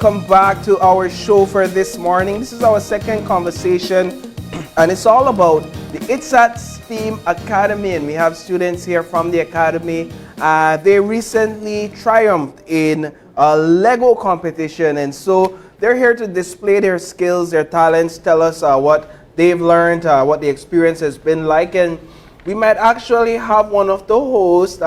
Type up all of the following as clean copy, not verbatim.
welcome back to our show for this morning. This is our second conversation, and it's all about the Itz'STEAM Academy, and we have students here from the academy. They recently triumphed in a Lego competition, and so they're here to display their skills, their talents, tell us what they've learned, what the experience has been like, and we might actually have one of the hosts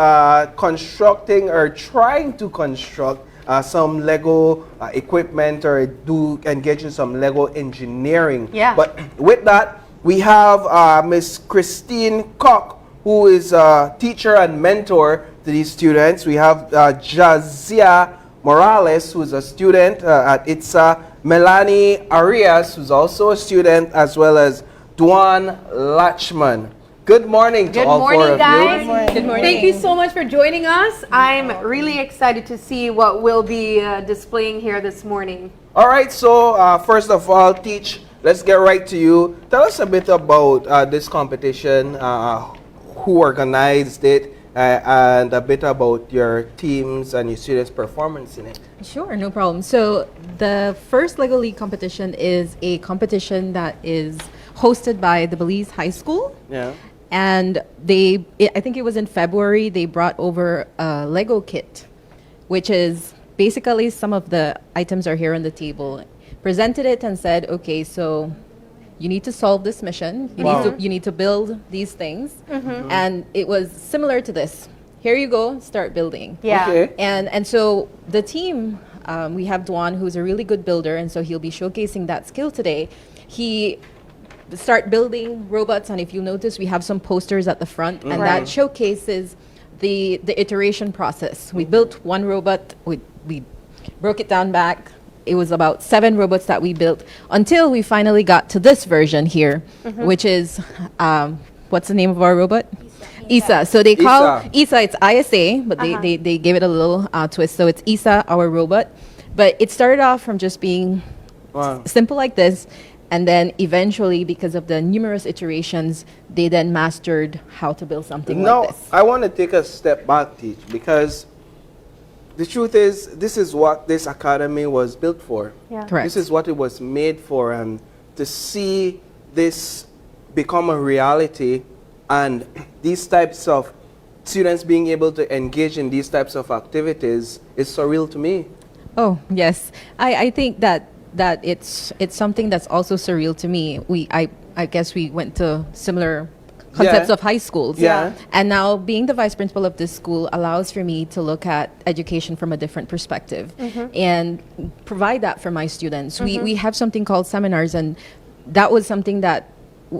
constructing or trying to construct some Lego equipment or engage in some Lego engineering. Yeah. But with that, we have Miss Christine Koch, who is a teacher and mentor to these students. We have Jazia Morales, who's a student at ITSA, Melanie Arias, who's also a student, as well as Duan Lachman. Good morning to all four of guys. you. Good morning. Thank you so much for joining us. I'm really excited to see what we'll be displaying here this morning. All right, so first of all, Teach, let's get right to you. Tell us a bit about this competition, who organized it, and a bit about your teams and your students' performance in it. Sure, no problem. So the first Lego League competition is a competition that is hosted by the Belize High School. Yeah. And I think it was in February, they brought over a Lego kit, which is basically some of the items are here on the table. Presented it and said, okay, so you need to solve this mission. You need to build these things. Mm-hmm. And it was similar to this. Here you go, start building. Yeah. Okay. And so the team, we have Duan, who's a really good builder, and so he'll be showcasing that skill today. He start building robots, and if you notice, we have some posters at the front, and that showcases the iteration process. We built one robot, we broke it down back. It was about 7 robots that we built until we finally got to this version here, which is, what's the name of our robot? ISA. So they call ISA, it's ISA, but they gave it a little twist. So it's ISA, our robot. But it started off from just being simple like this. And then eventually, because of the numerous iterations, they then mastered how to build something like this. I want to take a step back, Teach, because the truth is, this is what this academy was built for. Yeah. Correct. This is what it was made for, and to see this become a reality and these types of students being able to engage in these types of activities is surreal to me. Oh, yes. I think that it's something that's also surreal to me. I guess we went to similar concepts of high schools. Yeah. And now being the vice principal of this school allows for me to look at education from a different perspective and provide that for my students. We have something called seminars, and that was something that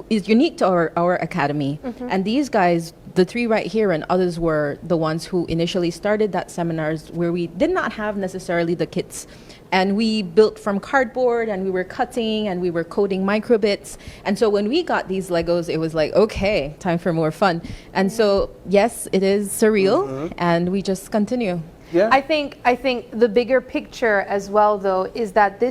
is unique to our academy. And these guys, the 3 right here and others, were the ones who initially started that seminars where we did not have necessarily the kits. And we built from cardboard, and we were cutting, and we were coding microbits. And so when we got these Legos, it was like, okay, time for more fun. And so, yes, it is surreal, and we just continue. Yeah. I think the bigger picture as well, though, is that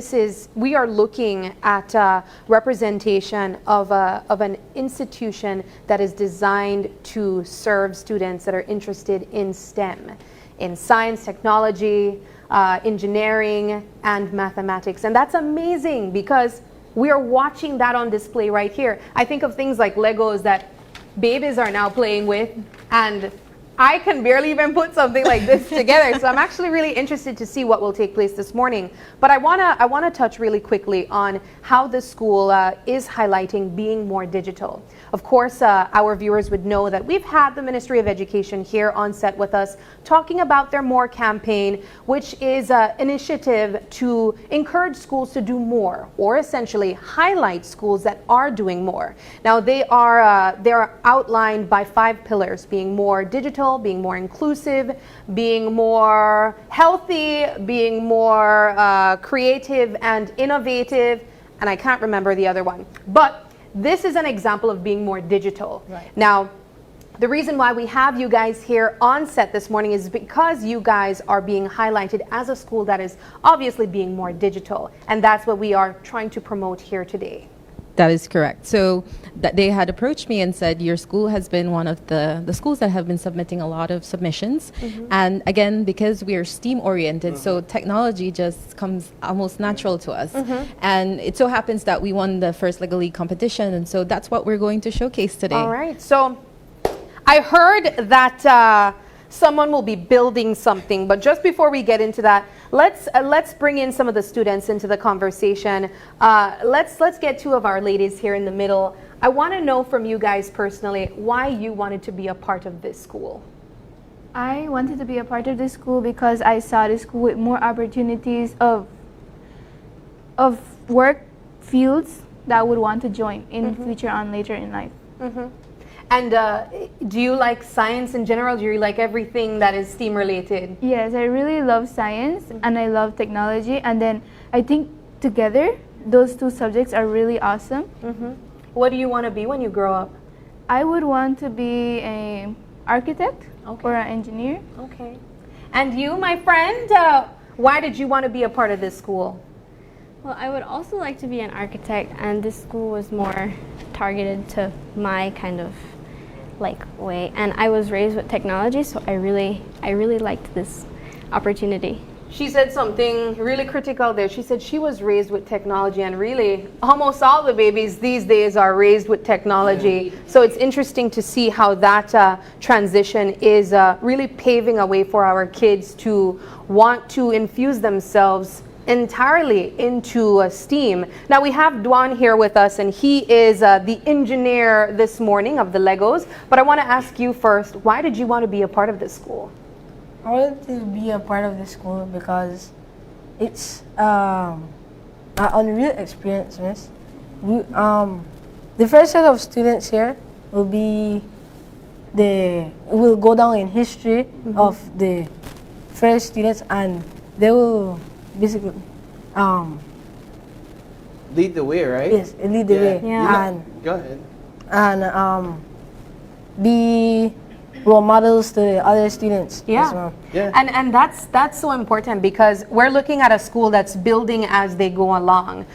we are looking at a representation of an institution that is designed to serve students that are interested in STEM, in science, technology, engineering, and mathematics. And that's amazing because we are watching that on display right here. I think of things like Legos that babies are now playing with, and I can barely even put something like this together. So I'm actually really interested to see what will take place this morning. But I wanna touch really quickly on how the school is highlighting being more digital. Of course, our viewers would know that we've had the Ministry of Education here on set with us talking about their More campaign, which is an initiative to encourage schools to do more, or essentially highlight schools that are doing more. Now, they're outlined by 5 pillars: being more digital, being more inclusive, being more healthy, being more creative and innovative, and I can't remember the other one. But this is an example of being more digital. Right. Now, the reason why we have you guys here on set this morning is because you guys are being highlighted as a school that is obviously being more digital, and that's what we are trying to promote here today. That is correct. So that they had approached me and said, your school has been one of the schools that have been submitting a lot of submissions. And again, because we are STEAM oriented, so technology just comes almost natural to us. And it so happens that we won the first Lego League competition. And so that's what we're going to showcase today. All right. So I heard that someone will be building something, but just before we get into that, let's bring in some of the students into the conversation. Let's get two of our ladies here in the middle. I want to know from you guys personally why you wanted to be a part of this school. I wanted to be a part of this school because I saw the school with more opportunities of work fields that I would want to join in future on later in life. And do you like science in general? Do you like everything that is STEAM related? Yes, I really love science and I love technology, and then I think together those two subjects are really awesome. What do you want to be when you grow up? I would want to be an architect Okay. or an engineer. Okay. And you, my friend, why did you want to be a part of this school? Well, I would also like to be an architect, and this school was more targeted to my kind of way. And I was raised with technology, so I really liked this opportunity. She said something really critical there. She said she was raised with technology, and really almost all the babies these days are raised with technology. So it's interesting to see how that transition is really paving a way for our kids to want to infuse themselves entirely into STEAM. Now we have Dwan here with us, and he is the engineer this morning of the Legos. But I want to ask you first, why did you want to be a part of this school? I wanted to be a part of this school because it's an unreal experience, miss. The first set of students here will go down in history of the first students, and they will basically Lead the way, right? yes, lead the way. Yeah. And Go ahead. be role models to the other students as well. Yeah. And that's so important, because we're looking at a school that's building as they go along.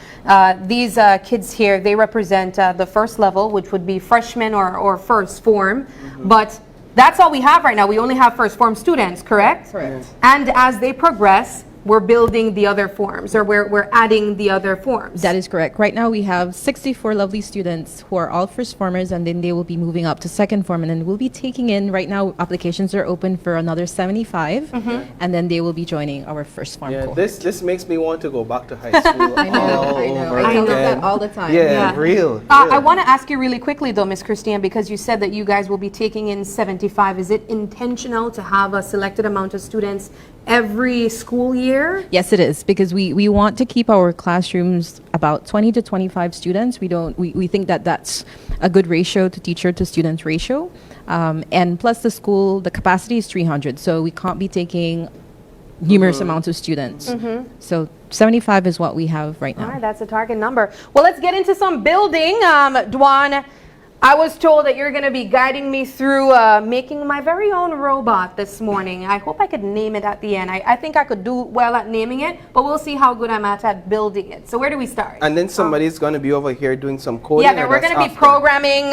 These kids here, they represent the first level, which would be freshmen or first form, but that's all we have right now. We only have first form students, correct? Correct. And as they progress, we're building the other forms, or we're adding the other forms. That is correct. Right now we have 64 lovely students who are all first formers, and then they will be moving up to second form, and then we'll be taking in, right now applications are open for another 75, and then they will be joining our first form Yeah, cohort. this makes me want to go back to high school all over I tell them again. that all the time. Yeah, real. I want to ask you really quickly though, Ms. Christian, because you said that you guys will be taking in 75. Is it intentional to have a selected amount of students every school year? Yes, it is, because we want to keep our classrooms about 20 to 25 students. We think that that's a good ratio to teacher to student ratio. And plus the school, the capacity is 300, so we can't be taking numerous amounts of students. So 75 is what we have right now. All right, that's a target number. Well, let's get into some building. Dwan, I was told that you're going to be guiding me through making my very own robot this morning. I hope I could name it at the end. I think I could do well at naming it, but we'll see how good I'm at building it. So where do we start? And then somebody's going to be over here doing some coding. Yeah, or we're that's going to be after? programming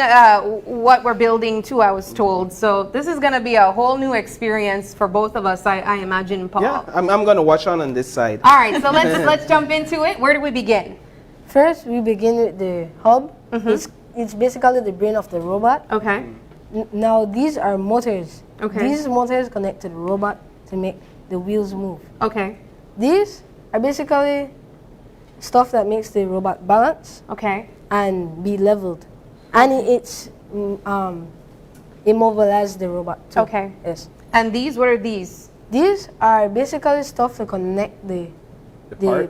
what we're building too, I was told. So this is going to be a whole new experience for both of us, I imagine, Paul. Yeah, I'm going to watch on this side. All right, so let's jump into it. Where do we begin? First, we begin with the hub. It's basically the brain of the robot. Okay. Now, these are motors. Okay. These motors connect to the robot to make the wheels move. Okay. These are basically stuff that makes the robot balance Okay. and be leveled. And it's immobilize the robot too. Okay. Yes. And these, what are these? These are basically stuff to connect the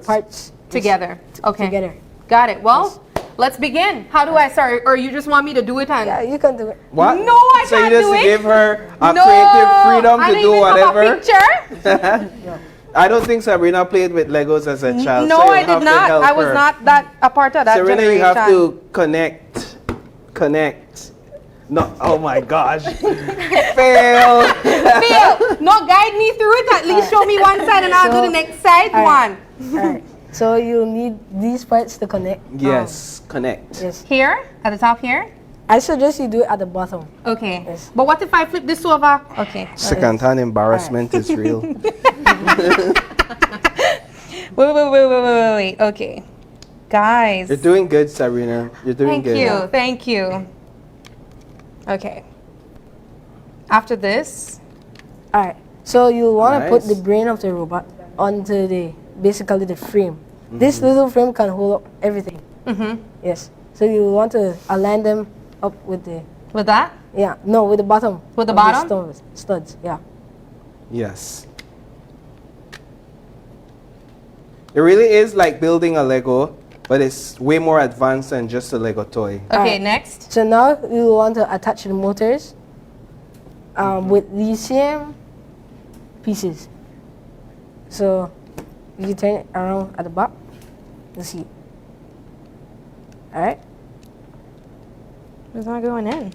parts Together. Okay. together. Got it. Well, let's begin. How do I start? Or you just want me to do it? And Yeah, you can do it. What? No, I so can't you just do it. give her a No, creative freedom I to don't do even have a whatever? picture. I don't think Sabrina played with Legos as a child. No, so you I have did to not. help I was her. not that a part of that Sabrina, generation. you have to connect. No, oh my gosh. Fail. Phil, no, guide me through it. At least show me one side and I'll do the next side. All right. One. All right. So you need these parts to connect. Yes, connect. Yes. Here, at the top here? I suggest you do it at the bottom. Okay. Yes. But what if I flip this over? Okay. Second-hand embarrassment is real. Wait. Okay. Guys. You're doing good, Sabrina. You're doing good. Thank you. Okay. After this, All right. So you want to put Nice. the brain of the robot onto basically the frame. This little frame can hold up everything. Yes. So you want to align them up with the with that, with the bottom. With the of bottom? studs. Yeah. Yes. It really is like building a Lego, but it's way more advanced than just a Lego toy. okay, Alright. next. So now you want to attach the motors with these same pieces. So you turn it around at the back. You see. All right. It's not going in.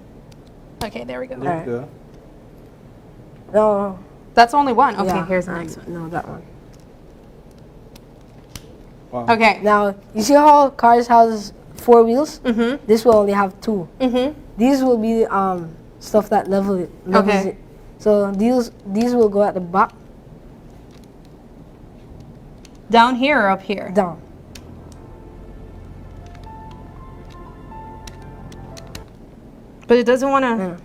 Okay, there we go. There Alright. you go. No. That's only one. Okay, yeah, here's the next one. No, that one. Wow. Okay. Now you see how cars has 4 wheels? Mm-hmm. This will only have 2. Mm-hmm. These will be stuff that levels Okay. it. So these will go at the back Down here or up here? down. But it doesn't want to. Yeah.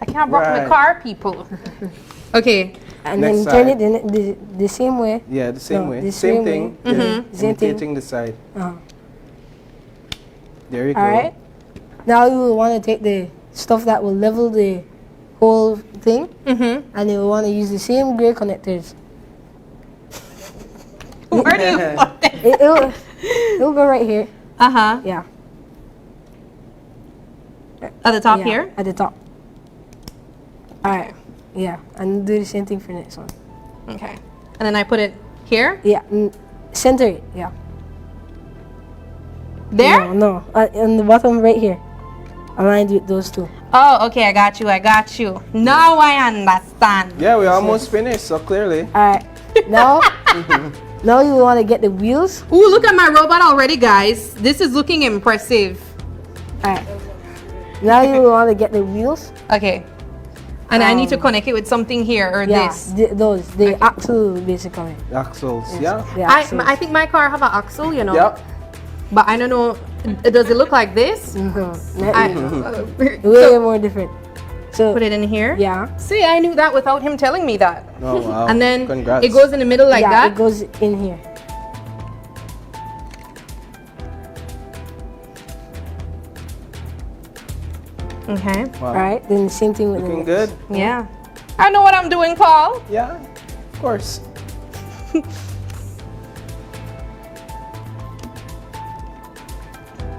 I can't rock my Right. car, people. Okay. And Next then turn side. it the same way. Yeah, the same No, way. the Same same thing. way. Yeah. Same thing. Imitating the side. Uh-huh. There you go. All right. Now you will want to take the stuff that will level the whole thing, Mm-hmm. and you will want to use the same gray connectors. Where do you put it? It'll go right here. Uh-huh. Yeah. At the top Yeah, here? at the top. All right. Yeah, and do the same thing for the next one. Okay. And then I put it here? Yeah, center it. Yeah. There? No, on the bottom right here, aligned with those two. Oh, okay, I got you. Now I understand. Yeah, we almost finished, so clearly. All right. Now, now you want to get the wheels. Ooh, look at my robot already, guys. This is looking impressive. All right. Now you want to get the wheels. Okay. And I need to connect it with something here or Yeah, this. the axle basically. Axles, Yes, yeah. the axles. I think my car have an axle, you know. Yep. But I don't know. Does it look like this? I, Way more different. So put it in here. yeah, See, I knew that without him telling me that. Oh, wow. And then Congrats. it goes in the middle like yeah, that. it goes in here. Okay. Wow. All right. Then the same thing with Looking the good. next. Yeah. I know what I'm doing, Paul. Yeah, of course.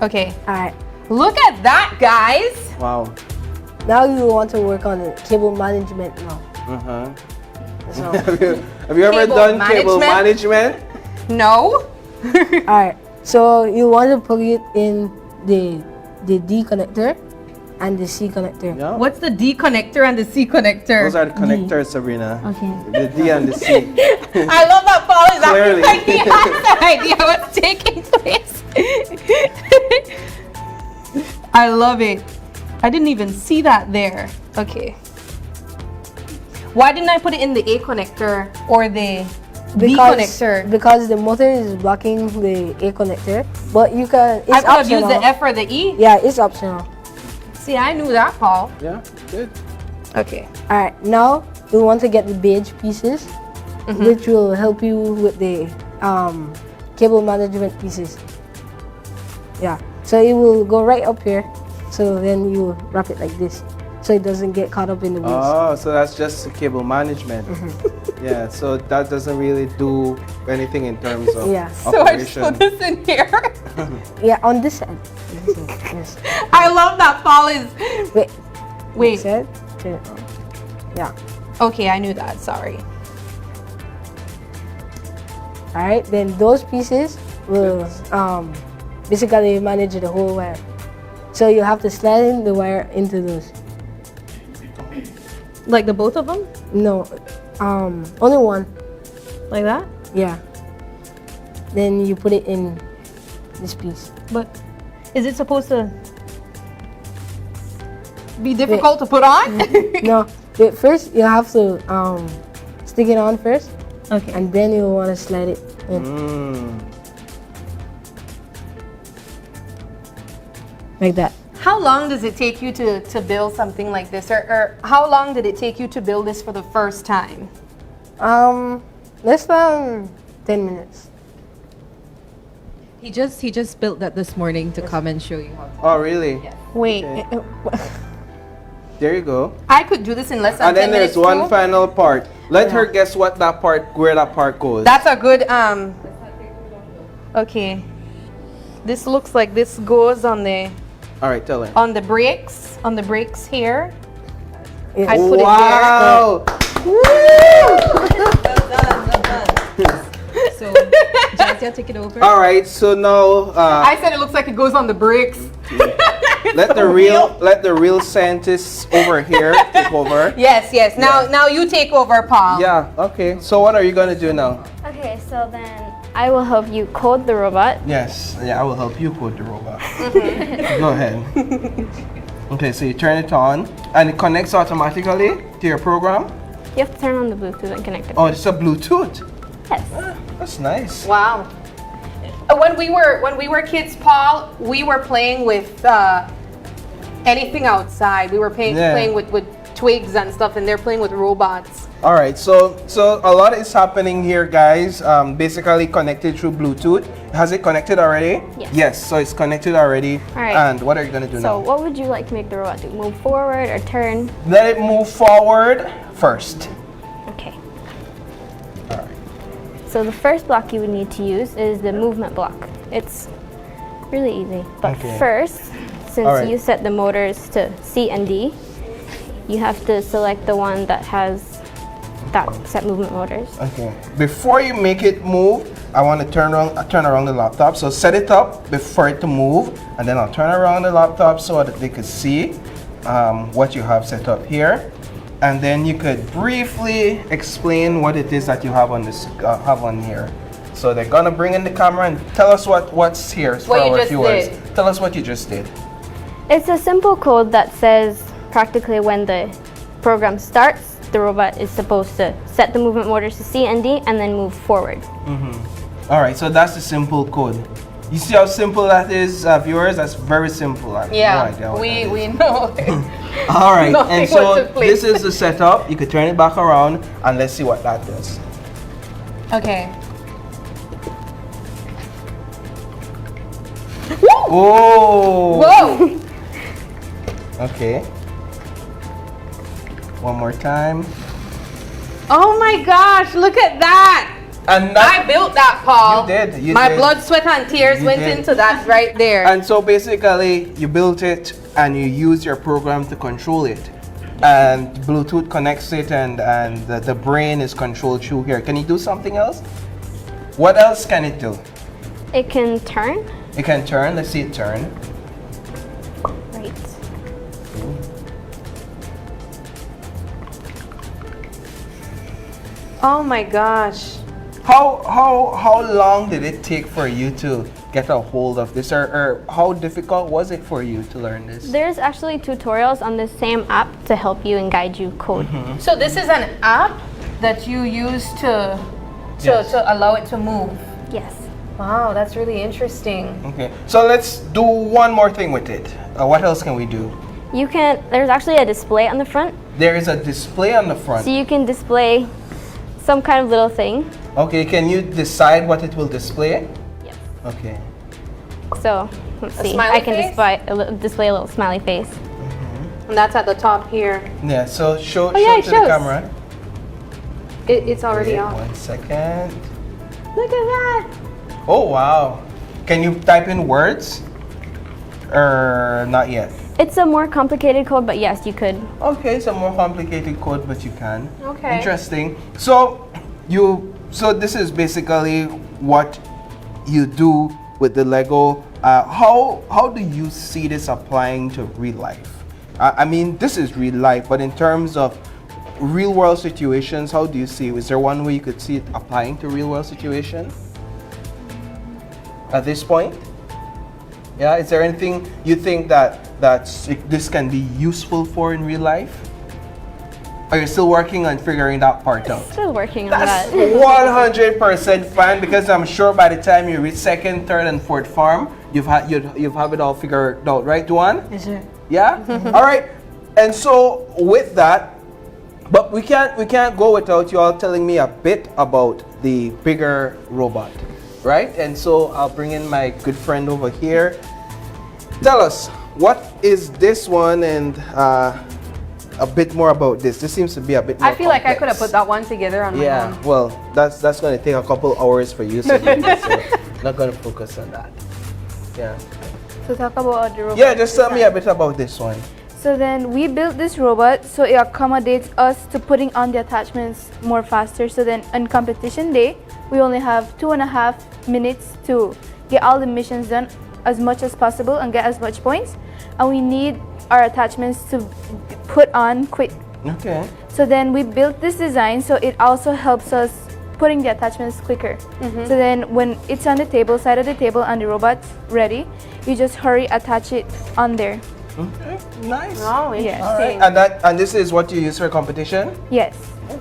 Okay. All right. Look at that, guys. Wow. Now you want to work on the cable management now. Uh-huh. So, Have you ever Cable done cable management? No. all right. So you want to plug it in the D connector and the C connector. Yeah. What's the D connector and the C connector? Those are the connectors, Sabrina. Okay. The D and the C. I love that Paul is Clearly. acting like he has the idea what's taking place. I love it. I didn't even see that there. Okay. Why didn't I put it in the A connector or the B connector? Because the motor is blocking the A connector, but you can. It's I could have optional. used the F or the E. Yeah, it's optional. See, I knew that, Paul. Yeah, good. Okay. All right, now you want to get the beige pieces, which will help you with the cable management pieces. Yeah, so it will go right up here. So then you wrap it like this, so it doesn't get caught up in the wheels. Oh, so that's just the cable management. Yeah, so that doesn't really do anything in terms of Yeah. So I just operation. put this in here. Yeah, on this side. Yes. I love that Paul is. Wait. Wait. This side. Turn it on. Yeah. Okay, I knew that. Sorry. All right. Then those pieces will basically manage the whole wire. So you have to slide in the wire into those. Like the both of them? No, only one. Like that? Yeah. Then you put it in this piece. But is it supposed to be difficult to put on? No, wait, first you have to stick it on first, Okay. and then you want to slide it in. Like that. How long does it take you to build something like this? Or how long did it take you to build this for the first time? Less than 10 minutes. He just built that this morning to come and show you how. Oh, really? Wait, Okay. There you go. I could do this in less than And then 10 minutes there's one too? final part. Let her guess what that part, where that part goes. That's a good, okay. This looks like this goes on the All right, tell her. brakes, here. Yes. I put Wow! So, Jazia, take it over. All right, so now I said it looks like it goes on the brakes. let the real scientists over here take over. Yes, yes. Now you take over, Paul. Yeah. Okay. So what are you gonna do now? Okay, so then I will help you code the robot. Yes. Yeah, I will help you code the robot. Go ahead. Okay, so you turn it on, and it connects automatically to your program. You have to turn on the Bluetooth and connect it. Oh, it's a Bluetooth. Yes. That's nice. Wow. When we were kids, Paul, we were playing with anything outside. We were playing with twigs and stuff, and they're playing with robots. All right, so a lot is happening here, guys. Basically connected through Bluetooth. Has it connected already? Yes. Yes, so it's connected already. All right. And what are you gonna do So now? what would you like to make the robot do? Move forward or turn? Let it move forward first. Okay. All right. So the first block you would need to use is the movement block. It's really easy. But Okay. first, since All right. you set the motors to C and D, you have to select the one that has that set movement motors. Okay. Before you make it move, I want to turn around the laptop. So set it up before it to move, and then I'll turn around the laptop so that they could see what you have set up here, and then you could briefly explain what it is that you have on this here. So they're gonna bring in the camera and tell us what's here for What you our just viewers. did. Tell us what you just did. It's a simple code that says practically when the program starts, the robot is supposed to set the movement motors to C and D and then move forward. All right, so that's the simple code. You see how simple that is, viewers? That's very simple. I have no idea what that is. we know. All right, Nothing and so was in place. this is the setup. You could turn it back around and let's see what that does. Okay. Oh! Whoa! Okay. One more time. Oh my gosh! Look at that! And I built that, Paul. You did, you My did. blood, sweat, and tears You went did. into that right there. And so basically, you built it and you use your program to control it. And Bluetooth connects it, and the brain is controlled through here. Can you do something else? What else can it do? It can turn. It can turn. Let's see it turn. Right. Oh my gosh. How long did it take for you to get a hold of this, or how difficult was it for you to learn this? There's actually tutorials on the same app to help you and guide you code. So this is an app that you use to Yes. allow it to move. Yes. Wow, that's really interesting. Okay, so let's do one more thing with it. What else can we do? There's actually a display on the front, There is a display on the front. so you can display some kind of little thing. Okay, can you decide what it will display? Yep. Okay. So let's A see. smiley I can face? display a little smiley face. And that's at the top here. Yeah, so show yeah, to it the shows. camera. It's already Wait, on. 1 second. Look at that. Oh, wow. Can you type in words? Or not yet? It's a more complicated code, but yes, you could. Okay, it's a more complicated code, but you can. Okay. Interesting. So this is basically what you do with the Lego. How do you see this applying to real life? I mean, this is real life, but in terms of real world situations, how do you see? Is there one way you could see it applying to real world situation at this point? Yeah, is there anything you think this can be useful for in real life? Are you still working on figuring that part out? Still working on That's that. 100% fine, because I'm sure by the time you reach second, third, and fourth farm, you've have it all figured out, right, Duan? Yes, sir. Yeah. All right. And so with that, but we can't go without you all telling me a bit about the bigger robot, right? And so I'll bring in my good friend over here. Tell us, what is this one, and a bit more about this. This seems to be a bit more I feel like I complex. could have put that one together on my Yeah, own. well, that's going to take a couple hours for you, so not going to focus on that. Yeah. So talk about the robot. Yeah, just tell me a bit about this one. So then we built this robot so it accommodates us to putting on the attachments more faster. So then on competition day, we only have 2.5 minutes to get all the missions done as much as possible and get as much points. And we need our attachments to put on quick. Okay. So then we built this design so it also helps us putting the attachments quicker. So then when it's on the table, side of the table, and the robot's ready, you just hurry attach it on there. Okay. Nice. Oh, Yes. interesting. All right. And this is what you use for competition? Yes.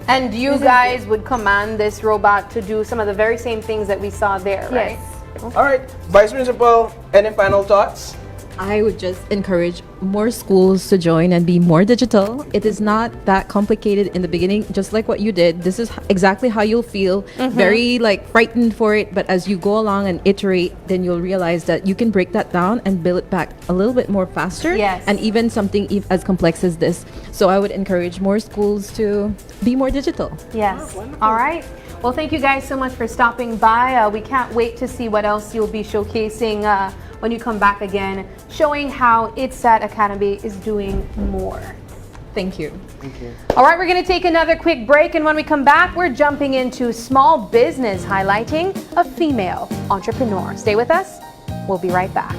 And you guys would command this robot to do some of the very same things that we saw there, right? Yes. All right. Vice Principal, any final thoughts? I would just encourage more schools to join and be more digital. It is not that complicated in the beginning, just like what you did. This is exactly how you'll feel, very like frightened for it, but as you go along and iterate, then you'll realize that you can break that down and build it back a little bit more faster. Yes. And even something as complex as this. So I would encourage more schools to be more digital. Yes. All right. Well, thank you guys so much for stopping by. We can't wait to see what else you'll be showcasing when you come back again, showing how Itz'STEAM Academy is doing more. Thank you. All right, we're going to take another quick break, and when we come back, we're jumping into small business, highlighting a female entrepreneur. Stay with us. We'll be right back.